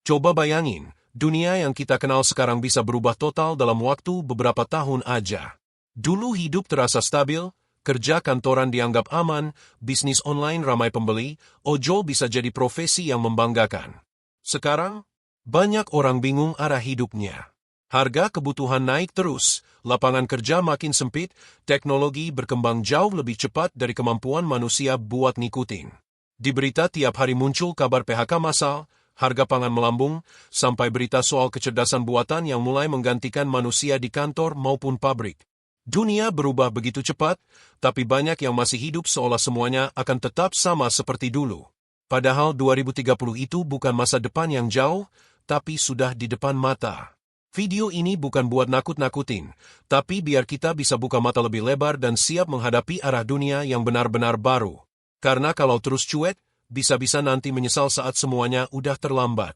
Coba bayangin, dunia yang kita kenal sekarang bisa berubah total dalam waktu beberapa tahun aja. Dulu hidup terasa stabil, kerja kantoran dianggap aman, bisnis online ramai pembeli, ojol bisa jadi profesi yang membanggakan. Sekarang, banyak orang bingung arah hidupnya. Harga kebutuhan naik terus, lapangan kerja makin sempit, teknologi berkembang jauh lebih cepat dari kemampuan manusia buat ngikutin. Di berita tiap hari muncul kabar PHK massal, harga pangan melambung, sampai berita soal kecerdasan buatan yang mulai menggantikan manusia di kantor maupun pabrik. Dunia berubah begitu cepat, tapi banyak yang masih hidup seolah semuanya akan tetap sama seperti dulu. Padahal 2030 itu bukan masa depan yang jauh, tapi sudah di depan mata. Video ini bukan buat nakut-nakutin, tapi biar kita bisa buka mata lebih lebar dan siap menghadapi arah dunia yang benar-benar baru. Karena kalau terus cuek, bisa-bisa nanti menyesal saat semuanya udah terlambat.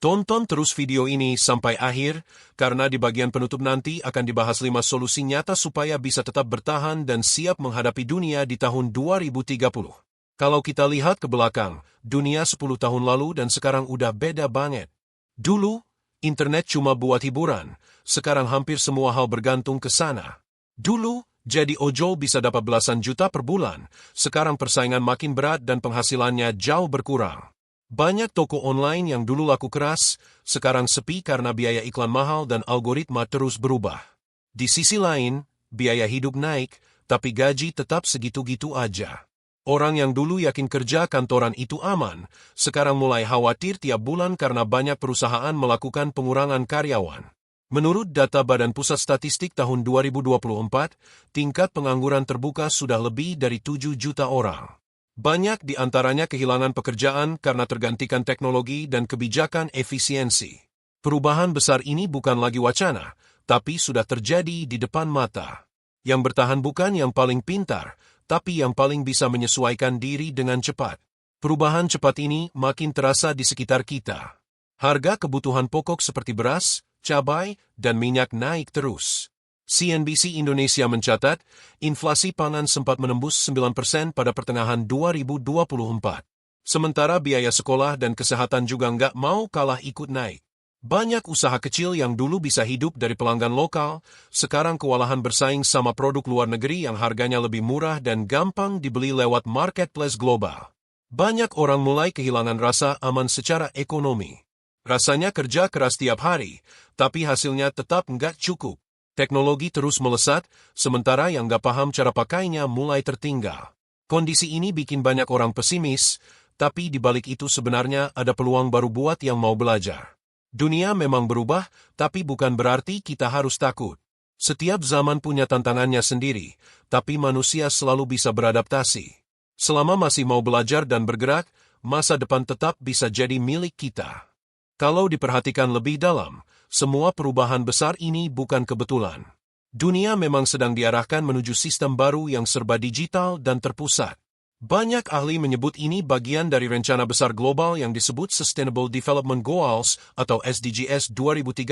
Tonton terus video ini sampai akhir, karena di bagian penutup nanti akan dibahas 5 solusi nyata supaya bisa tetap bertahan dan siap menghadapi dunia di tahun 2030. Kalau kita lihat ke belakang, dunia 10 tahun lalu dan sekarang udah beda banget. Dulu, internet cuma buat hiburan, sekarang hampir semua hal bergantung ke sana. Dulu, jadi ojol bisa dapat belasan juta per bulan, sekarang persaingan makin berat dan penghasilannya jauh berkurang. Banyak toko online yang dulu laku keras, sekarang sepi karena biaya iklan mahal dan algoritma terus berubah. Di sisi lain, biaya hidup naik, tapi gaji tetap segitu-gitu aja. Orang yang dulu yakin kerja kantoran itu aman, sekarang mulai khawatir tiap bulan karena banyak perusahaan melakukan pengurangan karyawan. Menurut data Badan Pusat Statistik tahun 2024, tingkat pengangguran terbuka sudah lebih dari 7 juta orang. Banyak di antaranya kehilangan pekerjaan karena tergantikan teknologi dan kebijakan efisiensi. Perubahan besar ini bukan lagi wacana, tapi sudah terjadi di depan mata. Yang bertahan bukan yang paling pintar, tapi yang paling bisa menyesuaikan diri dengan cepat. Perubahan cepat ini makin terasa di sekitar kita. Harga kebutuhan pokok seperti beras, cabai, dan minyak naik terus. CNBC Indonesia mencatat, inflasi pangan sempat menembus 9% pada pertengahan 2024. Sementara biaya sekolah dan kesehatan juga nggak mau kalah ikut naik. Banyak usaha kecil yang dulu bisa hidup dari pelanggan lokal, sekarang kewalahan bersaing sama produk luar negeri yang harganya lebih murah dan gampang dibeli lewat marketplace global. Banyak orang mulai kehilangan rasa aman secara ekonomi. Rasanya kerja keras tiap hari, tapi hasilnya tetap nggak cukup. Teknologi terus melesat, sementara yang nggak paham cara pakainya mulai tertinggal. Kondisi ini bikin banyak orang pesimis, tapi di balik itu sebenarnya ada peluang baru buat yang mau belajar. Dunia memang berubah, tapi bukan berarti kita harus takut. Setiap zaman punya tantangannya sendiri, tapi manusia selalu bisa beradaptasi. Selama masih mau belajar dan bergerak, masa depan tetap bisa jadi milik kita. Kalau diperhatikan lebih dalam, semua perubahan besar ini bukan kebetulan. Dunia memang sedang diarahkan menuju sistem baru yang serba digital dan terpusat. Banyak ahli menyebut ini bagian dari rencana besar global yang disebut Sustainable Development Goals atau SDGs 2030,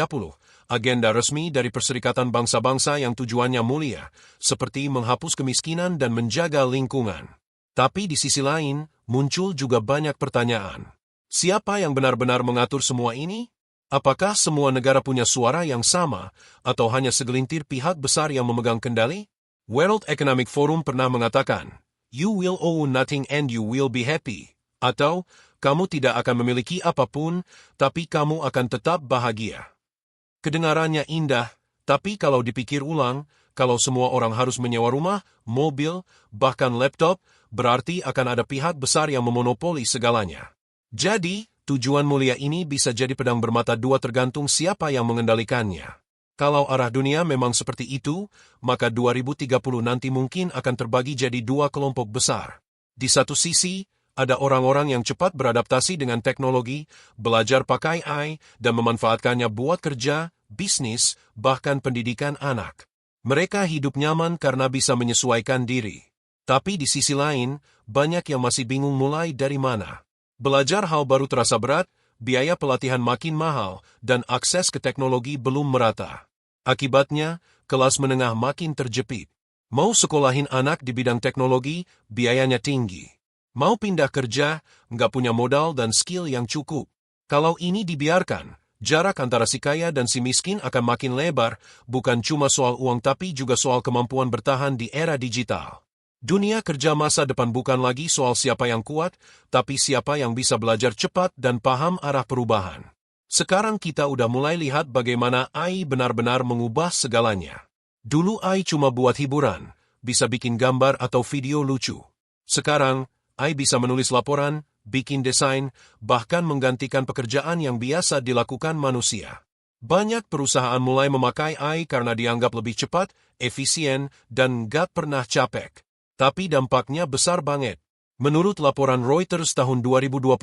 agenda resmi dari Perserikatan Bangsa-Bangsa yang tujuannya mulia, seperti menghapus kemiskinan dan menjaga lingkungan. Tapi di sisi lain, muncul juga banyak pertanyaan. Siapa yang benar-benar mengatur semua ini? Apakah semua negara punya suara yang sama, atau hanya segelintir pihak besar yang memegang kendali? World Economic Forum pernah mengatakan, "You will own nothing and you will be happy." Atau, kamu tidak akan memiliki apapun, tapi kamu akan tetap bahagia. Kedengarannya indah, tapi kalau dipikir ulang, kalau semua orang harus menyewa rumah, mobil, bahkan laptop, berarti akan ada pihak besar yang memonopoli segalanya. Jadi, tujuan mulia ini bisa jadi pedang bermata dua tergantung siapa yang mengendalikannya. Kalau arah dunia memang seperti itu, maka 2030 nanti mungkin akan terbagi jadi dua kelompok besar. Di satu sisi, ada orang-orang yang cepat beradaptasi dengan teknologi, belajar pakai AI, dan memanfaatkannya buat kerja, bisnis, bahkan pendidikan anak. Mereka hidup nyaman karena bisa menyesuaikan diri. Tapi di sisi lain, banyak yang masih bingung mulai dari mana. Belajar hal baru terasa berat, biaya pelatihan makin mahal, dan akses ke teknologi belum merata. Akibatnya, kelas menengah makin terjepit. Mau sekolahin anak di bidang teknologi, biayanya tinggi. Mau pindah kerja, nggak punya modal dan skill yang cukup. Kalau ini dibiarkan, jarak antara si kaya dan si miskin akan makin lebar, bukan cuma soal uang tapi juga soal kemampuan bertahan di era digital. Dunia kerja masa depan bukan lagi soal siapa yang kuat, tapi siapa yang bisa belajar cepat dan paham arah perubahan. Sekarang kita udah mulai lihat bagaimana AI benar-benar mengubah segalanya. Dulu AI cuma buat hiburan, bisa bikin gambar atau video lucu. Sekarang, AI bisa menulis laporan, bikin desain, bahkan menggantikan pekerjaan yang biasa dilakukan manusia. Banyak perusahaan mulai memakai AI karena dianggap lebih cepat, efisien, dan gak pernah capek. Tapi dampaknya besar banget. Menurut laporan Reuters tahun 2024,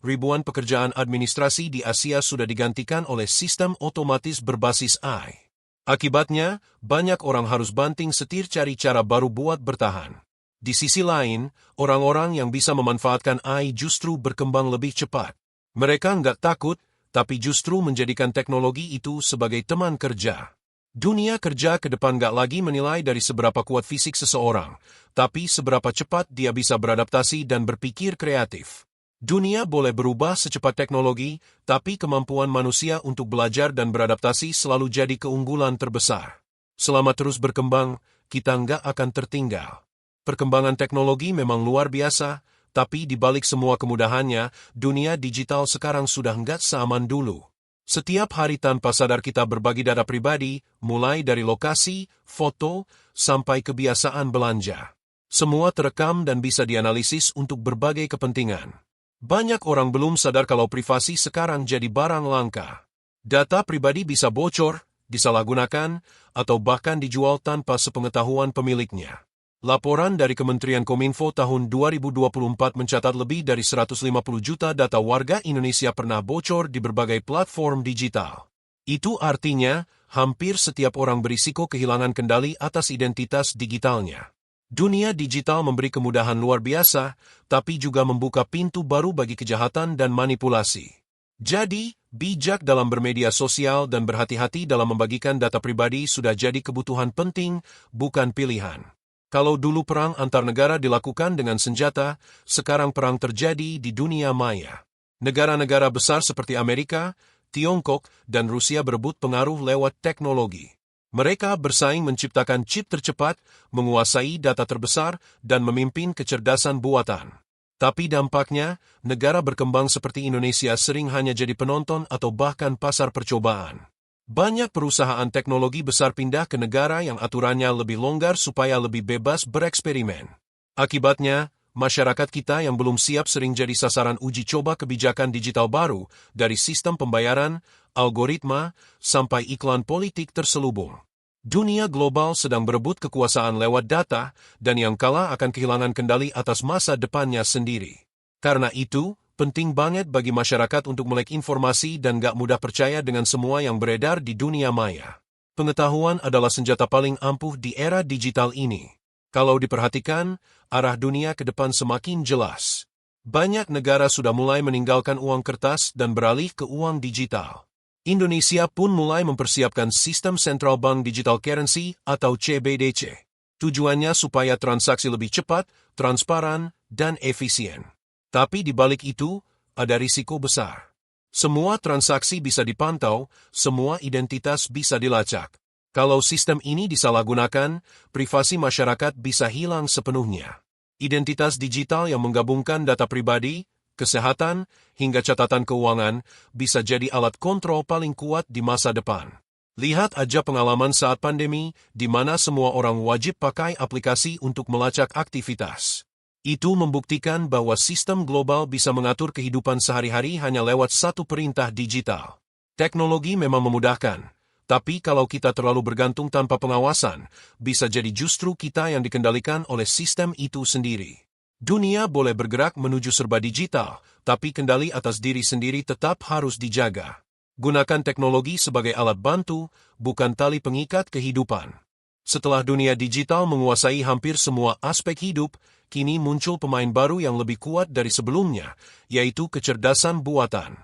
ribuan pekerjaan administrasi di Asia sudah digantikan oleh sistem otomatis berbasis AI. Akibatnya, banyak orang harus banting setir cari cara baru buat bertahan. Di sisi lain, orang-orang yang bisa memanfaatkan AI justru berkembang lebih cepat. Mereka nggak takut, tapi justru menjadikan teknologi itu sebagai teman kerja. Dunia kerja ke depan nggak lagi menilai dari seberapa kuat fisik seseorang, tapi seberapa cepat dia bisa beradaptasi dan berpikir kreatif. Dunia boleh berubah secepat teknologi, tapi kemampuan manusia untuk belajar dan beradaptasi selalu jadi keunggulan terbesar. Selama terus berkembang, kita nggak akan tertinggal. Perkembangan teknologi memang luar biasa, tapi di balik semua kemudahannya, dunia digital sekarang sudah nggak seaman dulu. Setiap hari tanpa sadar kita berbagi data pribadi, mulai dari lokasi, foto, sampai kebiasaan belanja. Semua terekam dan bisa dianalisis untuk berbagai kepentingan. Banyak orang belum sadar kalau privasi sekarang jadi barang langka. Data pribadi bisa bocor, disalahgunakan, atau bahkan dijual tanpa sepengetahuan pemiliknya. Laporan dari Kementerian Kominfo tahun 2024 mencatat lebih dari 150 juta data warga Indonesia pernah bocor di berbagai platform digital. Itu artinya, hampir setiap orang berisiko kehilangan kendali atas identitas digitalnya. Dunia digital memberi kemudahan luar biasa, tapi juga membuka pintu baru bagi kejahatan dan manipulasi. Jadi, bijak dalam bermedia sosial dan berhati-hati dalam membagikan data pribadi sudah jadi kebutuhan penting, bukan pilihan. Kalau dulu perang antar negara dilakukan dengan senjata, sekarang perang terjadi di dunia maya. Negara-negara besar seperti Amerika, Tiongkok, dan Rusia berebut pengaruh lewat teknologi. Mereka bersaing menciptakan chip tercepat, menguasai data terbesar, dan memimpin kecerdasan buatan. Tapi dampaknya, negara berkembang seperti Indonesia sering hanya jadi penonton atau bahkan pasar percobaan. Banyak perusahaan teknologi besar pindah ke negara yang aturannya lebih longgar supaya lebih bebas bereksperimen. Akibatnya, masyarakat kita yang belum siap sering jadi sasaran uji coba kebijakan digital baru, dari sistem pembayaran, algoritma, sampai iklan politik terselubung. Dunia global sedang berebut kekuasaan lewat data, dan yang kalah akan kehilangan kendali atas masa depannya sendiri. Karena itu, penting banget bagi masyarakat untuk melek informasi dan gak mudah percaya dengan semua yang beredar di dunia maya. Pengetahuan adalah senjata paling ampuh di era digital ini. Kalau diperhatikan, arah dunia ke depan semakin jelas. Banyak negara sudah mulai meninggalkan uang kertas dan beralih ke uang digital. Indonesia pun mulai mempersiapkan sistem Central Bank Digital Currency atau CBDC. Tujuannya supaya transaksi lebih cepat, transparan, dan efisien. Tapi di balik itu, ada risiko besar. Semua transaksi bisa dipantau, semua identitas bisa dilacak. Kalau sistem ini disalahgunakan, privasi masyarakat bisa hilang sepenuhnya. Identitas digital yang menggabungkan data pribadi, kesehatan, hingga catatan keuangan bisa jadi alat kontrol paling kuat di masa depan. Lihat aja pengalaman saat pandemi, di mana semua orang wajib pakai aplikasi untuk melacak aktivitas. Itu membuktikan bahwa sistem global bisa mengatur kehidupan sehari-hari hanya lewat satu perintah digital. Teknologi memang memudahkan, tapi kalau kita terlalu bergantung tanpa pengawasan, bisa jadi justru kita yang dikendalikan oleh sistem itu sendiri. Dunia boleh bergerak menuju serba digital, tapi kendali atas diri sendiri tetap harus dijaga. Gunakan teknologi sebagai alat bantu, bukan tali pengikat kehidupan. Setelah dunia digital menguasai hampir semua aspek hidup, kini muncul pemain baru yang lebih kuat dari sebelumnya, yaitu kecerdasan buatan.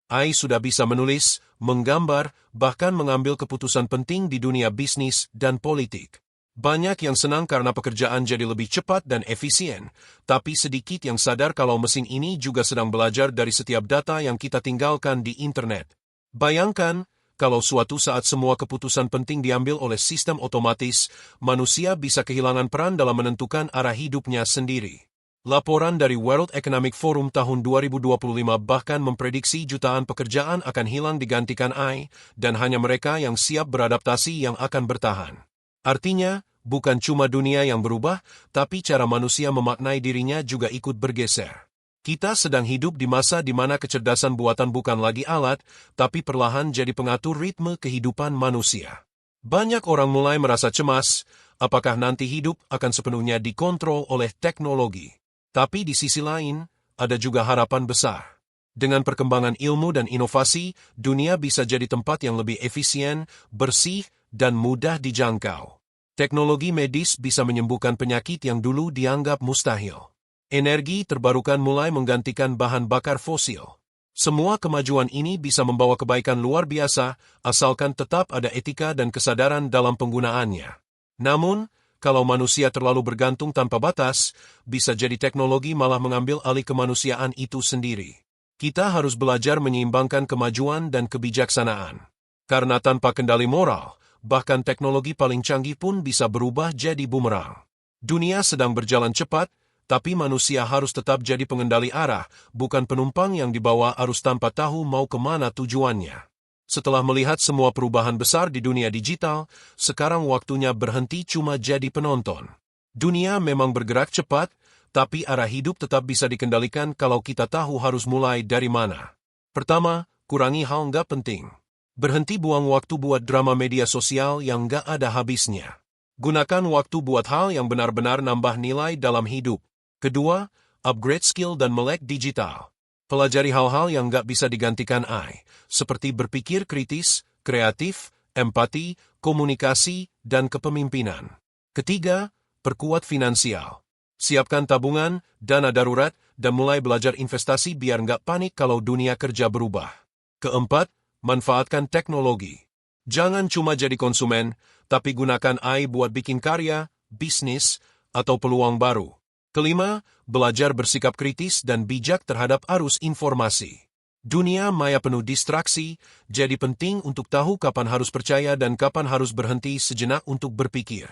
AI sudah bisa menulis, menggambar, bahkan mengambil keputusan penting di dunia bisnis dan politik. Banyak yang senang karena pekerjaan jadi lebih cepat dan efisien, tapi sedikit yang sadar kalau mesin ini juga sedang belajar dari setiap data yang kita tinggalkan di internet. Bayangkan, kalau suatu saat semua keputusan penting diambil oleh sistem otomatis, manusia bisa kehilangan peran dalam menentukan arah hidupnya sendiri. Laporan dari World Economic Forum tahun 2025 bahkan memprediksi jutaan pekerjaan akan hilang digantikan AI, dan hanya mereka yang siap beradaptasi yang akan bertahan. Artinya, bukan cuma dunia yang berubah, tapi cara manusia memaknai dirinya juga ikut bergeser. Kita sedang hidup di masa di mana kecerdasan buatan bukan lagi alat, tapi perlahan jadi pengatur ritme kehidupan manusia. Banyak orang mulai merasa cemas, apakah nanti hidup akan sepenuhnya dikontrol oleh teknologi. Tapi di sisi lain, ada juga harapan besar. Dengan perkembangan ilmu dan inovasi, dunia bisa jadi tempat yang lebih efisien, bersih, dan mudah dijangkau. Teknologi medis bisa menyembuhkan penyakit yang dulu dianggap mustahil. Energi terbarukan mulai menggantikan bahan bakar fosil. Semua kemajuan ini bisa membawa kebaikan luar biasa, asalkan tetap ada etika dan kesadaran dalam penggunaannya. Namun, kalau manusia terlalu bergantung tanpa batas, bisa jadi teknologi malah mengambil alih kemanusiaan itu sendiri. Kita harus belajar menyeimbangkan kemajuan dan kebijaksanaan. Karena tanpa kendali moral, bahkan teknologi paling canggih pun bisa berubah jadi bumerang. Dunia sedang berjalan cepat, tapi manusia harus tetap jadi pengendali arah, bukan penumpang yang dibawa arus tanpa tahu mau kemana tujuannya. Setelah melihat semua perubahan besar di dunia digital, sekarang waktunya berhenti cuma jadi penonton. Dunia memang bergerak cepat, tapi arah hidup tetap bisa dikendalikan kalau kita tahu harus mulai dari mana. Pertama, kurangi hal nggak penting. Berhenti buang waktu buat drama media sosial yang nggak ada habisnya. Gunakan waktu buat hal yang benar-benar nambah nilai dalam hidup. Kedua, upgrade skill dan melek digital. Pelajari hal-hal yang nggak bisa digantikan AI, seperti berpikir kritis, kreatif, empati, komunikasi, dan kepemimpinan. Ketiga, perkuat finansial. Siapkan tabungan, dana darurat, dan mulai belajar investasi biar nggak panik kalau dunia kerja berubah. Keempat, manfaatkan teknologi. Jangan cuma jadi konsumen, tapi gunakan AI buat bikin karya, bisnis, atau peluang baru. Kelima, belajar bersikap kritis dan bijak terhadap arus informasi. Dunia maya penuh distraksi, jadi penting untuk tahu kapan harus percaya dan kapan harus berhenti sejenak untuk berpikir.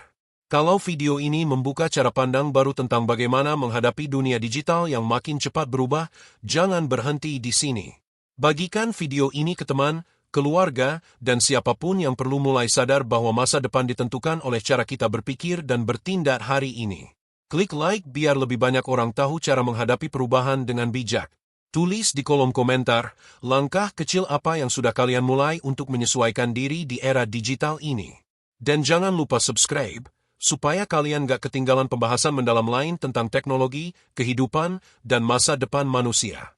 Kalau video ini membuka cara pandang baru tentang bagaimana menghadapi dunia digital yang makin cepat berubah, jangan berhenti di sini. Bagikan video ini ke teman, keluarga, dan siapapun yang perlu mulai sadar bahwa masa depan ditentukan oleh cara kita berpikir dan bertindak hari ini. Klik like biar lebih banyak orang tahu cara menghadapi perubahan dengan bijak. Tulis di kolom komentar, langkah kecil apa yang sudah kalian mulai untuk menyesuaikan diri di era digital ini. Dan jangan lupa subscribe, supaya kalian gak ketinggalan pembahasan mendalam lain tentang teknologi, kehidupan, dan masa depan manusia.